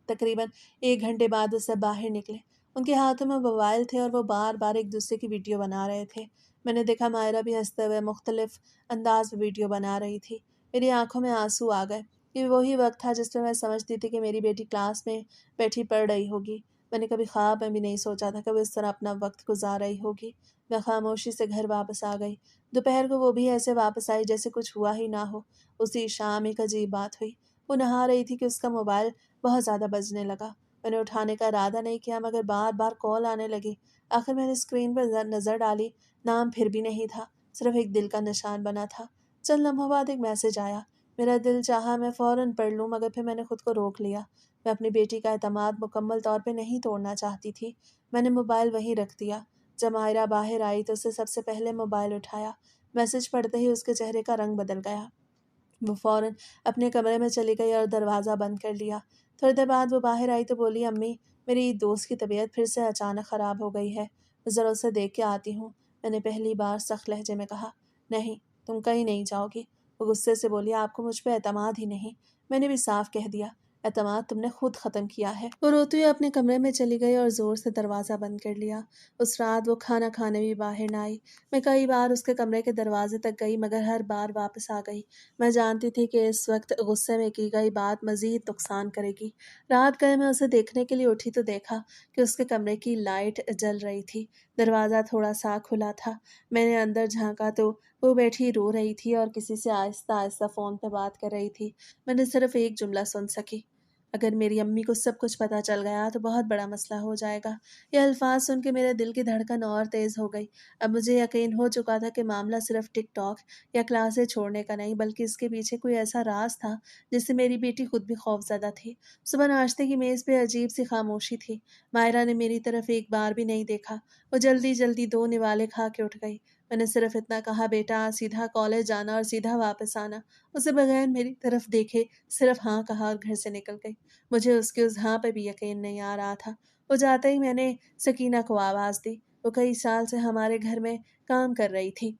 Speaker 1: तकरीबन 1 घंटे बाद वो सब बाहर निकले। उनके हाथों में मोबाइल थे और वो बार बार एक दूसरे की वीडियो बना रहे थे। मैंने देखा मायरा भी हंसते हुए मुख्तलिफ अंदाज में वीडियो बना रही थी। मेरी आंखों में आंसू आ गए। ये वही वक्त था जिसमें मैं समझती थी कि मेरी बेटी क्लास में बैठी पढ़ रही होगी। मैंने कभी ख्वाब में भी नहीं सोचा था कि वो इस तरह अपना वक्त गुजार रही होगी। मैं खामोशी से घर वापस आ गई। दोपहर को वो भी ऐसे वापस आई जैसे कुछ हुआ ही ना हो। उसी शाम एक अजीब बात हुई। वो नहा रही थी कि उसका मोबाइल बहुत ज़्यादा बजने लगा। मैंने उठाने का इरादा नहीं किया मगर बार बार कॉल आने लगी। आखिर मैंने स्क्रीन पर नज़र डाली। नाम फिर भी नहीं था, सिर्फ एक दिल का निशान बना था। चंद लम्हों बाद एक मैसेज आया, میرا دل چاہا میں فوراً پڑھ لوں، مگر پھر میں نے خود کو روک لیا۔ میں اپنی بیٹی کا اعتماد مکمل طور پہ نہیں توڑنا چاہتی تھی۔ میں نے موبائل وہیں رکھ دیا۔ جب مائرہ باہر آئی تو اسے سب سے پہلے موبائل اٹھایا۔ میسج پڑھتے ہی اس کے چہرے کا رنگ بدل گیا۔ وہ فوراً اپنے کمرے میں چلی گئی اور دروازہ بند کر لیا۔ تھوڑی دیر بعد وہ باہر آئی تو بولی، امی، میری دوست کی طبیعت پھر سے اچانک خراب ہو گئی ہے، ذرا اسے دیکھ کے آتی ہوں۔ میں نے پہلی بار سخت لہجے میں کہا، نہیں، تم کہیں نہیں جاؤ گی۔ وہ غصے سے بولی، آپ کو مجھ پہ اعتماد ہی نہیں۔ میں نے بھی صاف کہہ دیا، اعتماد تم نے خود ختم کیا ہے۔ وہ روتے ہوئے اپنے کمرے میں چلی گئی اور زور سے دروازہ بند کر لیا۔ اس رات وہ کھانا کھانے بھی باہر نہ آئی۔ میں کئی بار اس کے کمرے کے دروازے تک گئی، مگر ہر بار واپس آ گئی۔ میں جانتی تھی کہ اس وقت غصے میں کی گئی بات مزید نقصان کرے گی۔ رات گئے میں اسے دیکھنے کے لیے اٹھی تو دیکھا کہ اس کے کمرے کی لائٹ جل رہی تھی، دروازہ تھوڑا سا کھلا تھا۔ میں نے اندر جھانکا تو وہ بیٹھی رو رہی تھی اور کسی سے آہستہ آہستہ فون پہ بات کر رہی تھی۔ میں نے صرف ایک جملہ سن سکی، اگر میری امی کو سب کچھ پتہ چل گیا تو بہت بڑا مسئلہ ہو جائے گا۔ یہ الفاظ سن کے میرے دل کی دھڑکن اور تیز ہو گئی۔ اب مجھے یقین ہو چکا تھا کہ معاملہ صرف ٹک ٹاک یا کلاسیں چھوڑنے کا نہیں، بلکہ اس کے پیچھے کوئی ایسا راز تھا جس سے میری بیٹی خود بھی خوفزدہ تھی۔ صبح ناشتے کی میز پہ عجیب سی خاموشی تھی۔ مائرہ نے میری طرف ایک بار بھی نہیں دیکھا۔ وہ جلدی جلدی دو نوالے کھا کے اٹھ گئی۔ میں نے صرف اتنا کہا، بیٹا، سیدھا کالج جانا اور سیدھا واپس آنا۔ اسے بغیر میری طرف دیکھے صرف ہاں کہا اور گھر سے نکل گئی۔ مجھے اس کے اس ہاں پہ بھی یقین نہیں آ رہا تھا۔ وہ جاتے ہی میں نے سکینہ کو آواز دی۔ وہ کئی سال سے ہمارے گھر میں کام کر رہی تھی۔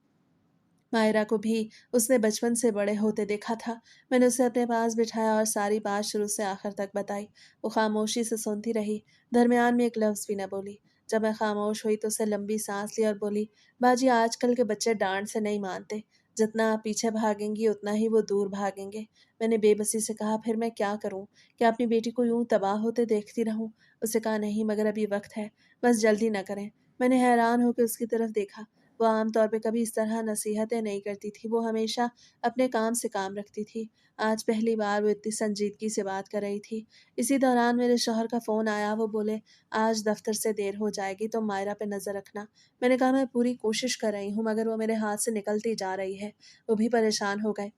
Speaker 1: مائرہ کو بھی اس نے بچپن سے بڑے ہوتے دیکھا تھا۔ میں نے اسے اپنے پاس بٹھایا اور ساری بات شروع سے آخر تک بتائی۔ وہ خاموشی سے سنتی رہی، درمیان میں ایک لفظ بھی نہ بولی۔ جب میں خاموش ہوئی تو اسے لمبی سانس لی اور بولی، باجی، آج کل کے بچے ڈانٹ سے نہیں مانتے، جتنا آپ پیچھے بھاگیں گی اتنا ہی وہ دور بھاگیں گے۔ میں نے بے بسی سے کہا، پھر میں کیا کروں؟ کیا اپنی بیٹی کو یوں تباہ ہوتے دیکھتی رہوں؟ اسے کہا، نہیں، مگر ابھی وقت ہے، بس جلدی نہ کریں۔ میں نے حیران ہو کے اس کی طرف دیکھا۔ وہ عام طور پہ کبھی اس طرح نصیحتیں نہیں کرتی تھی، وہ ہمیشہ اپنے کام سے کام رکھتی تھی۔ آج پہلی بار وہ اتنی سنجیدگی سے بات کر رہی تھی۔ اسی دوران میرے شوہر کا فون آیا۔ وہ بولے، آج دفتر سے دیر ہو جائے گی تو مائرہ پہ نظر رکھنا۔ میں نے کہا، میں پوری کوشش کر رہی ہوں، مگر وہ میرے ہاتھ سے نکلتی جا رہی ہے۔ وہ بھی پریشان ہو گئے،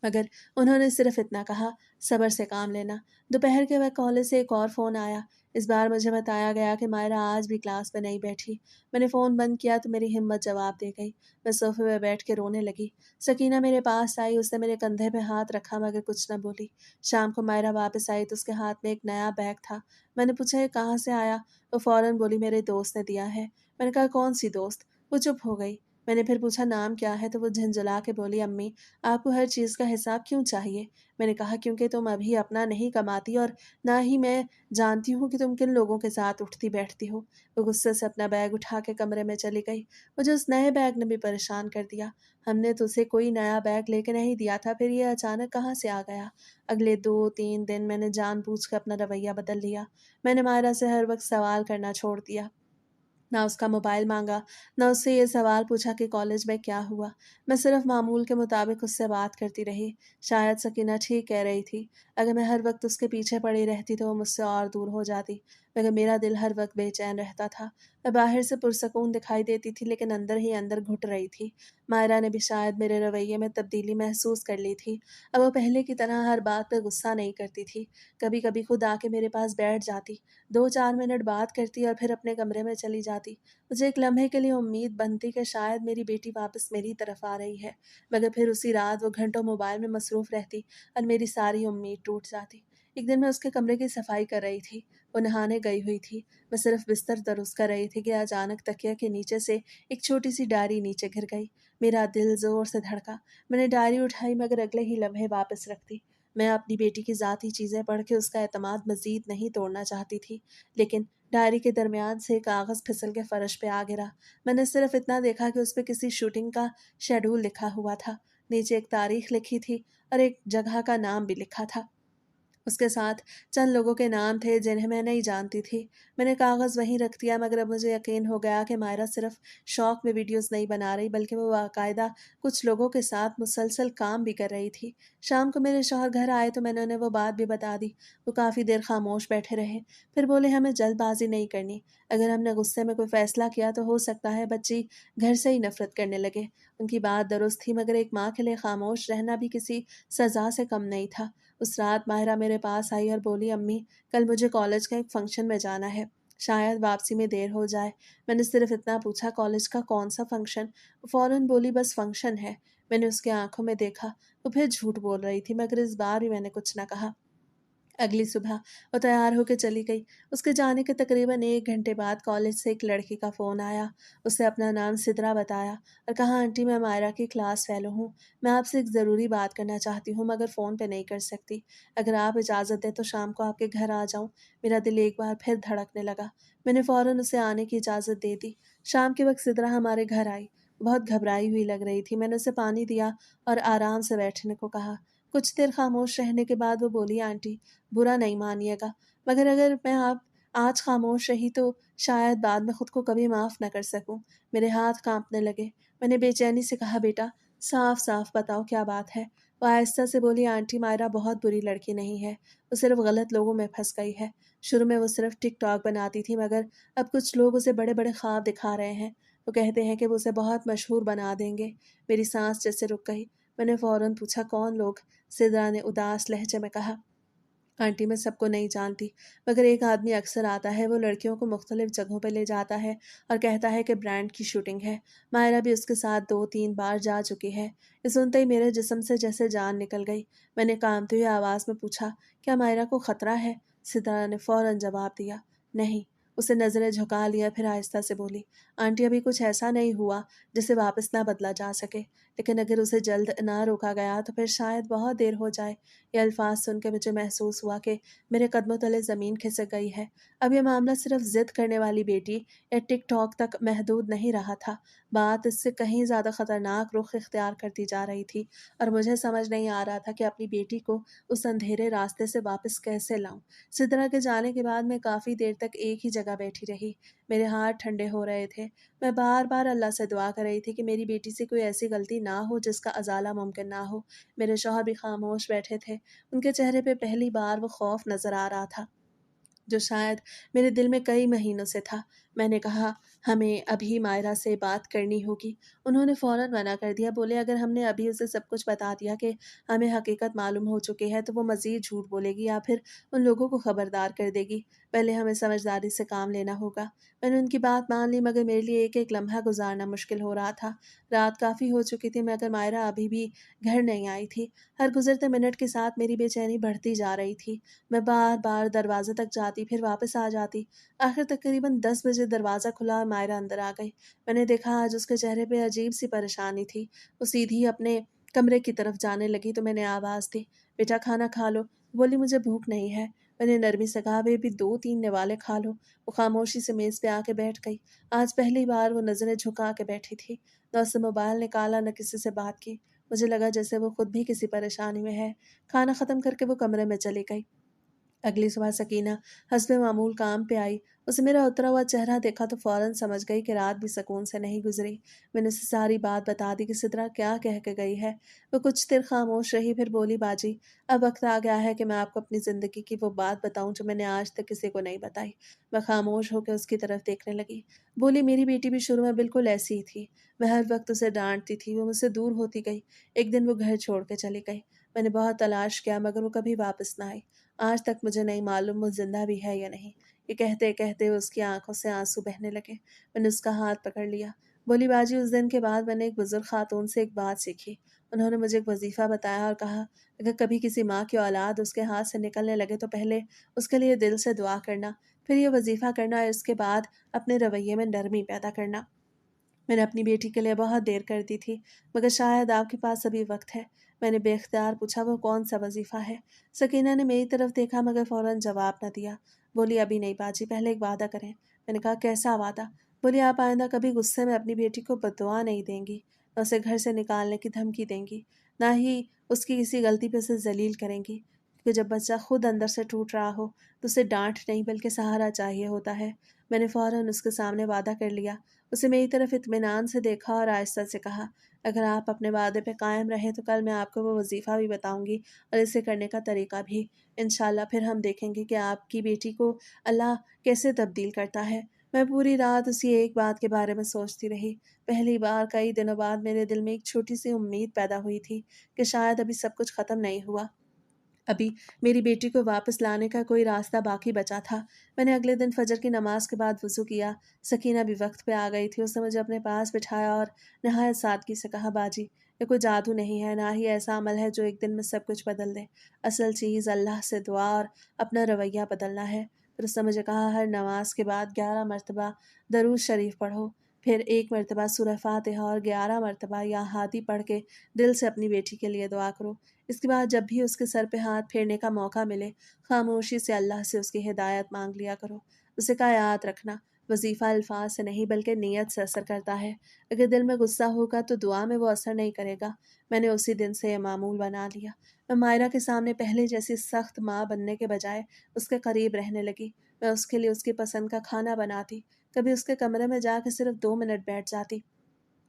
Speaker 1: مگر انہوں نے صرف اتنا کہا، صبر سے کام لینا۔ دوپہر کے وقت کالج سے ایک اور فون آیا۔ اس بار مجھے بتایا گیا کہ مائرہ آج بھی کلاس میں نہیں بیٹھی۔ میں نے فون بند کیا تو میری ہمت جواب دے گئی۔ میں صوفے پہ بیٹھ کے رونے لگی۔ سکینہ میرے پاس آئی، اس نے میرے کندھے پہ ہاتھ رکھا مگر کچھ نہ بولی۔ شام کو مائرہ واپس آئی تو اس کے ہاتھ میں ایک نیا بیگ تھا۔ میں نے پوچھا، یہ کہاں سے آیا؟ وہ فوراً بولی، میرے دوست نے دیا ہے۔ میں نے کہا، کون سی دوست؟ وہ چپ ہو گئی۔ میں نے پھر پوچھا، نام کیا ہے؟ تو وہ جھنجھلا کے بولی، امی، آپ کو ہر چیز کا حساب کیوں چاہیے؟ میں نے کہا، کیونکہ تم ابھی اپنا نہیں کماتی اور نہ ہی میں جانتی ہوں کہ تم کن لوگوں کے ساتھ اٹھتی بیٹھتی ہو۔ وہ غصے سے اپنا بیگ اٹھا کے کمرے میں چلی گئی۔ مجھے اس نئے بیگ نے بھی پریشان کر دیا۔ ہم نے تو اسے کوئی نیا بیگ لے کے نہیں دیا تھا، پھر یہ اچانک کہاں سے آ گیا؟ اگلے 2-3 دن میں نے جان بوجھ کر اپنا رویہ بدل لیا۔ میں نے مائرہ سے ہر وقت سوال کرنا چھوڑ دیا، نہ اس کا موبائل مانگا، نہ اس سے یہ سوال پوچھا کہ کالج میں کیا ہوا۔ میں صرف معمول کے مطابق اس سے بات کرتی رہی۔ شاید سکینہ ٹھیک کہہ رہی تھی، اگر میں ہر وقت اس کے پیچھے پڑی رہتی تو وہ مجھ سے اور دور ہو جاتی، مگر میرا دل ہر وقت بے چین رہتا تھا۔ میں باہر سے پرسکون دکھائی دیتی تھی لیکن اندر ہی اندر گھٹ رہی تھی۔ مائرہ نے بھی شاید میرے رویے میں تبدیلی محسوس کر لی تھی۔ اب وہ پہلے کی طرح ہر بات پہ غصہ نہیں کرتی تھی، کبھی کبھی خود آ کے میرے پاس بیٹھ جاتی، 2-4 منٹ بات کرتی اور پھر اپنے کمرے میں چلی جاتی۔ مجھے ایک لمحے کے لیے امید بنتی کہ شاید میری بیٹی واپس میری طرف آ رہی ہے، مگر پھر اسی رات وہ گھنٹوں موبائل میں مصروف رہتی اور میری ساری امید ٹوٹ جاتی۔ ایک دن میں اس کے کمرے کی صفائی کر رہی تھی، وہ نہانے گئی ہوئی تھی۔ میں صرف بستر درست کر رہی تھی کہ اچانک تکیہ کے نیچے سے ایک چھوٹی سی ڈائری نیچے گر گئی۔ میرا دل زور سے دھڑکا۔ میں نے ڈائری اٹھائی مگر اگلے ہی لمحے واپس رکھ دی۔ میں اپنی بیٹی کی ذاتی چیزیں پڑھ کے اس کا اعتماد مزید نہیں توڑنا چاہتی تھی، لیکن ڈائری کے درمیان سے کاغذ پھسل کے فرش پہ آ گرا۔ میں نے صرف اتنا دیکھا کہ اس پہ کسی شوٹنگ کا شیڈول لکھا ہوا تھا، نیچے ایک تاریخ لکھی تھی اور ایک جگہ کا نام بھی لکھا تھا۔ اس کے ساتھ چند لوگوں کے نام تھے جنہیں میں نہیں جانتی تھی۔ میں نے کاغذ وہیں رکھ دیا مگر اب مجھے یقین ہو گیا کہ مائرہ صرف شوق میں ویڈیوز نہیں بنا رہی بلکہ وہ باقاعدہ کچھ لوگوں کے ساتھ مسلسل کام بھی کر رہی تھی۔ شام کو میرے شوہر گھر آئے تو میں نے انہیں وہ بات بھی بتا دی۔ وہ کافی دیر خاموش بیٹھے رہے، پھر بولے، ہمیں جلد بازی نہیں کرنی۔ اگر ہم نے غصے میں کوئی فیصلہ کیا تو ہو سکتا ہے بچی گھر سے ہی نفرت کرنے لگے، ان کی بات درست تھی، مگر ایک ماں کے لیے خاموش رہنا بھی کسی سزا سے کم نہیں تھا۔ اس رات ماہرہ میرے پاس آئی اور بولی، امی کل مجھے کالج کا ایک فنکشن میں جانا ہے، شاید واپسی میں دیر ہو جائے۔ میں نے صرف اتنا پوچھا، کالج کا کون سا فنکشن؟ وہ فوراً بولی، بس فنکشن ہے۔ میں نے اس کی آنکھوں میں دیکھا، وہ پھر جھوٹ بول رہی تھی، مگر اس بار بھی میں نے کچھ نہ کہا۔ اگلی صبح وہ تیار ہو کے چلی گئی۔ اس کے جانے کے تقریباً 1 گھنٹے بعد کالج سے ایک لڑکی کا فون آیا۔ اس نے اپنا نام سدرا بتایا اور کہا، آنٹی میں مائرہ کی کلاس فیلو ہوں، میں آپ سے ایک ضروری بات کرنا چاہتی ہوں، مگر فون پہ نہیں کر سکتی۔ اگر آپ اجازت دیں تو شام کو آپ کے گھر آ جاؤں۔ میرا دل ایک بار پھر دھڑکنے لگا۔ میں نے فوراً اسے آنے کی اجازت دے دی۔ شام کے وقت سدرا ہمارے گھر آئی، بہت گھبرائی ہوئی لگ رہی تھی۔ میں نے اسے پانی دیا اور آرام سے بیٹھنے کو کہا۔ کچھ دیر خاموش رہنے کے بعد وہ بولی، آنٹی برا نہیں مانیے گا، مگر اگر میں آپ آج خاموش رہی تو شاید بعد میں خود کو کبھی معاف نہ کر سکوں۔ میرے ہاتھ کانپنے لگے۔ میں نے بے چینی سے کہا، بیٹا صاف صاف بتاؤ کیا بات ہے؟ وہ آہستہ سے بولی، آنٹی مائرہ بہت بری لڑکی نہیں ہے، وہ صرف غلط لوگوں میں پھنس گئی ہے۔ شروع میں وہ صرف ٹک ٹاک بناتی تھی، مگر اب کچھ لوگ اسے بڑے بڑے خواب دکھا رہے ہیں۔ وہ کہتے ہیں کہ وہ اسے بہت مشہور بنا دیں گے۔ میری سانس جیسے رک گئی۔ میں نے فوراً پوچھا، کون لوگ؟ سدرا نے اداس لہجے میں کہا، آنٹی میں سب کو نہیں جانتی، مگر ایک آدمی اکثر آتا ہے، وہ لڑکیوں کو مختلف جگہوں پہ لے جاتا ہے اور کہتا ہے کہ برانڈ کی شوٹنگ ہے۔ مائرہ بھی اس کے ساتھ 2-3 بار جا چکی ہے۔ یہ سنتے ہی میرے جسم سے جیسے جان نکل گئی۔ میں نے کانپتی ہوئی آواز میں پوچھا، کیا مائرہ کو خطرہ ہے؟ سدرا نے فوراً جواب دیا، نہیں۔ اسے نظریں جھکا لیا، پھر آہستہ سے بولی، آنٹی ابھی کچھ ایسا نہیں ہوا جسے واپس نہ بدلا جا سکے، لیکن اگر اسے جلد نہ روکا گیا تو پھر شاید بہت دیر ہو جائے۔ یہ الفاظ سن کے مجھے محسوس ہوا کہ میرے قدموں تلے زمین کھسک گئی ہے۔ اب یہ معاملہ صرف ضد کرنے والی بیٹی یا ٹک ٹاک تک محدود نہیں رہا تھا، بات اس سے کہیں زیادہ خطرناک رخ اختیار کرتی جا رہی تھی، اور مجھے سمجھ نہیں آ رہا تھا کہ اپنی بیٹی کو اس اندھیرے راستے سے واپس کیسے لاؤں۔ سدرا کے جانے کے بعد میں کافی دیر تک ایک ہی جگہ بیٹھی رہی۔ میرے ہاتھ ٹھنڈے ہو رہے تھے۔ میں بار بار اللہ سے دعا کر رہی تھی کہ میری بیٹی سے کوئی ایسی غلطی نہ ہو جس کا ازالہ ممکن نہ ہو۔ میرے شوہر بھی خاموش بیٹھے تھے۔ ان کے چہرے پہ پہلی بار وہ خوف نظر آ رہا تھا جو شاید میرے دل میں کئی مہینوں سے تھا۔ میں نے کہا، ہمیں ابھی مائرہ سے بات کرنی ہوگی۔ انہوں نے فوراً منع کر دیا، بولے، اگر ہم نے ابھی اسے سب کچھ بتا دیا کہ ہمیں حقیقت معلوم ہو چکی ہے تو وہ مزید جھوٹ بولے گی یا پھر ان لوگوں کو خبردار کر دے گی۔ پہلے ہمیں سمجھداری سے کام لینا ہوگا۔ میں نے ان کی بات مان لی، مگر میرے لیے ایک ایک لمحہ گزارنا مشکل ہو رہا تھا۔ رات کافی ہو چکی تھی، مگر مائرہ ابھی بھی گھر نہیں آئی تھی۔ ہر گزرتے منٹ کے ساتھ میری بے چینی بڑھتی جا رہی تھی۔ میں بار بار دروازے تک جاتی، پھر واپس آ جاتی۔ آخر تقریباً 10 بجے دروازہ کھلا اور مائرہ اندر آ گئی۔ میں نے دیکھا آج اس کے چہرے پہ عجیب سی پریشانی تھی۔ وہ سیدھی اپنے کمرے کی طرف جانے لگی تو میں نے آواز دی، بیٹا کھانا کھا لو۔ بولی، مجھے بھوک نہیں ہے۔ میں نے نرمی سے کہا، بھی 2-3 نوالے کھا لو۔ وہ خاموشی سے میز پہ آ کے بیٹھ گئی۔ آج پہلی بار وہ نظریں جھکا کے بیٹھی تھی، نہ اس سے موبائل نکالا نہ کسی سے بات کی۔ مجھے لگا جیسے وہ خود بھی کسی پریشانی میں ہے۔ کھانا ختم کر کے وہ کمرے میں چلی گئی۔ اگلی صبح سکینہ حسب معمول کام پہ آئی۔ اسے میرا اترا ہوا چہرہ دیکھا تو فوراً سمجھ گئی کہ رات بھی سکون سے نہیں گزری۔ میں نے اسے ساری بات بتا دی کہ سدرا کیا کہہ کے گئی ہے۔ وہ کچھ دیر خاموش رہی، پھر بولی، باجی اب وقت آ گیا ہے کہ میں آپ کو اپنی زندگی کی وہ بات بتاؤں جو میں نے آج تک کسی کو نہیں بتائی۔ میں خاموش ہو کے اس کی طرف دیکھنے لگی۔ بولی، میری بیٹی بھی شروع میں بالکل ایسی ہی تھی، میں ہر وقت اسے ڈانٹتی تھی، وہ مجھ سے دور ہوتی گئی۔ ایک دن وہ گھر چھوڑ کے چلی گئی۔ میں نے بہت تلاش کیا مگر وہ کبھی واپس نہ آئی۔ آج تک مجھے نہیں معلوم وہ زندہ بھی ہے یا نہیں۔ یہ کہتے کہتے اس کی آنکھوں سے آنسو بہنے لگے۔ میں نے اس کا ہاتھ پکڑ لیا۔ بولی، باجی اس دن کے بعد میں نے ایک بزرگ خاتون سے ایک بات سیکھی۔ انہوں نے مجھے ایک وظیفہ بتایا اور کہا، اگر کبھی کسی ماں کی اولاد اس کے ہاتھ سے نکلنے لگے تو پہلے اس کے لیے دل سے دعا کرنا، پھر یہ وظیفہ کرنا اور اس کے بعد اپنے رویے میں نرمی پیدا کرنا۔ میں نے اپنی بیٹی کے لیے بہت دیر کر دی تھی، مگر شاید آپ کے پاس ابھی وقت ہے۔ میں نے بے اختیار پوچھا، وہ کون سا وظیفہ ہے؟ سکینہ نے میری طرف دیکھا مگر فوراً جواب نہ دیا۔ بولی، ابھی نہیں باجی، پہلے ایک وعدہ کریں۔ میں نے کہا، کیسا وعدہ؟ بولی، آپ آئندہ کبھی غصے میں اپنی بیٹی کو بددعا نہیں دیں گی، نہ اسے گھر سے نکالنے کی دھمکی دیں گی، نہ ہی اس کی کسی غلطی پہ اسے ذلیل کریں گی، کیونکہ جب بچہ خود اندر سے ٹوٹ رہا ہو تو اسے ڈانٹ نہیں بلکہ سہارا چاہیے ہوتا ہے۔ میں نے فوراً اس کے سامنے وعدہ کر لیا۔ اسے میری طرف اطمینان سے دیکھا اور آہستہ سے کہا، اگر آپ اپنے وعدے پہ قائم رہے تو کل میں آپ کو وہ وظیفہ بھی بتاؤں گی اور اسے کرنے کا طریقہ بھی۔ انشاءاللہ پھر ہم دیکھیں گے کہ آپ کی بیٹی کو اللہ کیسے تبدیل کرتا ہے۔ मैं पूरी रात उसी एक बात के बारे में सोचती रही। पहली बार कई दिनों बाद मेरे दिल में एक छोटी-सी उम्मीद पैदा हुई थी कि शायद अभी सब कुछ ख़त्म नहीं हुआ। अभी मेरी बेटी को वापस लाने का कोई रास्ता बाकी बचा था। मैंने अगले दिन फजर की नमाज के बाद वज़ू किया। सकीना भी वक्त पे आ गई थी। उसने मुझे अपने पास बिठाया और नहायत सादगी से कहा, बाजी, ये कोई जादू नहीं है, ना ही ऐसा अमल है जो एक दिन में सब कुछ बदल दे। असल चीज़ अल्लाह से दुआ और अपना रवैया बदलना है। फिर उसने मुझे कहा, हर नमाज के बाद 11 मरतबा दरूद शरीफ पढ़ो। फिर 1 मरतबा सूरह फातिहा और 11 मरतबा या हादी पढ़ के दिल से अपनी बेटी के लिए दुआ करो। इसके बाद जब भी उसके सर पे हाथ फेरने का मौका मिले, खामोशी से अल्लाह से उसकी हिदायत मांग लिया करो। उसे कहा, याद रखना, वजीफ़ा अल्फाज से नहीं बल्कि नीयत से असर करता है। अगर दिल में गुस्सा होगा तो दुआ में वो असर नहीं करेगा। मैंने उसी दिन से ये मामूल बना लिया। मैं मायरा के सामने पहले जैसी सख्त माँ बनने के बजाय उसके करीब रहने लगी। मैं उसके लिए उसकी पसंद का खाना बनाती, कभी उसके कमरे में जाकर सिर्फ 2 मिनट बैठ जाती।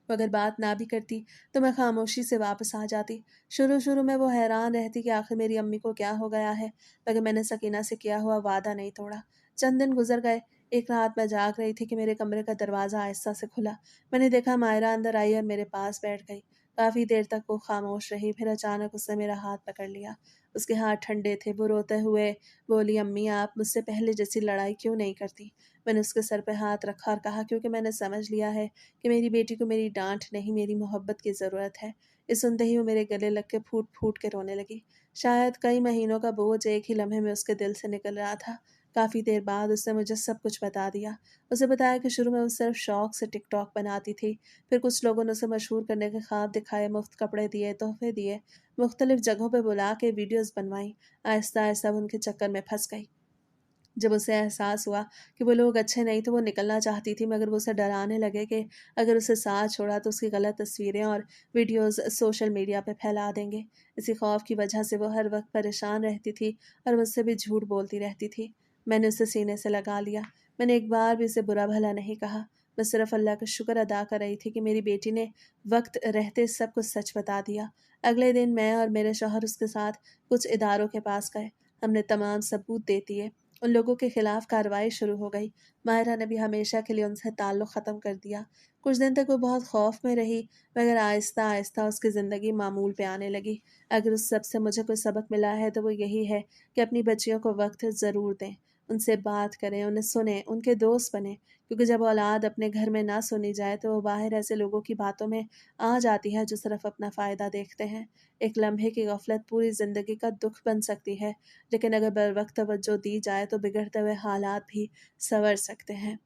Speaker 1: वो अगर बात ना भी करती तो मैं खामोशी से वापस आ जाती। शुरू शुरू में वो हैरान रहती कि आखिर मेरी अम्मी को क्या हो गया है, मगर मैंने सकीना से किया हुआ वादा नहीं तोड़ा। चंद दिन गुजर गए। एक रात मैं जाग रही थी कि मेरे कमरे का दरवाज़ा आहिस्ता से खुला। मैंने देखा मायरा अंदर आई और मेरे पास बैठ गई। काफ़ी देर तक वो खामोश रही, फिर अचानक उसने मेरा हाथ पकड़ लिया। उसके हाथ ठंडे थे। वो रोते हुए बोली, अम्मी, आप मुझसे पहले जैसी लड़ाई क्यों नहीं करती? मैंने उसके सर पे हाथ रखा और कहा, क्योंकि मैंने समझ लिया है कि मेरी बेटी को मेरी डांट नहीं, मेरी मोहब्बत की ज़रूरत है। ये सुनते ही वो मेरे गले लग के फूट फूट के रोने लगी। शायद कई महीनों का बोझ एक ही लम्हे में उसके दिल से निकल रहा था। काफ़ी देर बाद उसने मुझे सब कुछ बता दिया। उसे बताया कि शुरू में वो सिर्फ शौक से टिकटॉक बनाती थी। फिर कुछ लोगों ने उसे मशहूर करने के ख्वाब दिखाए, मुफ्त कपड़े दिए, तोहफे दिए, मुख्तलिफ जगहों पे बुला के वीडियोज़ बनवाई। आहिस्ता आहिस्ता वो उनके चक्कर में फंस गई। जब उसे एहसास हुआ कि वो लोग अच्छे नहीं तो वो निकलना चाहती थी, मगर वो उसे डराने लगे कि अगर उसे साथ छोड़ा तो उसकी गलत तस्वीरें और वीडियोस सोशल मीडिया पे फैला देंगे। इसी खौफ की वजह से वो हर वक्त परेशान रहती थी और मुझसे भी झूठ बोलती रहती थी। मैंने उसे सीने से लगा लिया। मैंने एक बार भी उसे बुरा भला नहीं कहा। मैं सिर्फ अल्लाह का शुक्र अदा कर रही थी कि मेरी बेटी ने वक्त रहते सब कुछ सच बता दिया। अगले दिन मैं और मेरे शौहर उसके साथ कुछ इदारों के पास गए। हमने तमाम सबूत दे दिए। उन लोगों के खिलाफ कार्रवाई शुरू हो गई। माहिरा ने भी हमेशा के लिए उनसे ताल्लुक़ ख़त्म कर दिया। कुछ दिन तक वो बहुत खौफ में रही, मगर आहिस्ता आहिस्ता उसकी ज़िंदगी मामूल पे आने लगी। अगर उस सब से मुझे कोई सबक मिला है तो वो यही है कि अपनी बच्चियों को वक्त ज़रूर दें, उनसे बात करें, उन्हें सुने, उनके दोस्त बने, क्योंकि जब औलाद अपने घर में ना सुनी जाए तो वो बाहर ऐसे लोगों की बातों में आ जाती है जो सिर्फ अपना फ़ायदा देखते हैं। एक लम्हे की गफलत पूरी ज़िंदगी का दुख बन सकती है, लेकिन अगर बर वक्त तवज्जो दी जाए तो बिगड़ते हुए हालात भी संवर सकते हैं।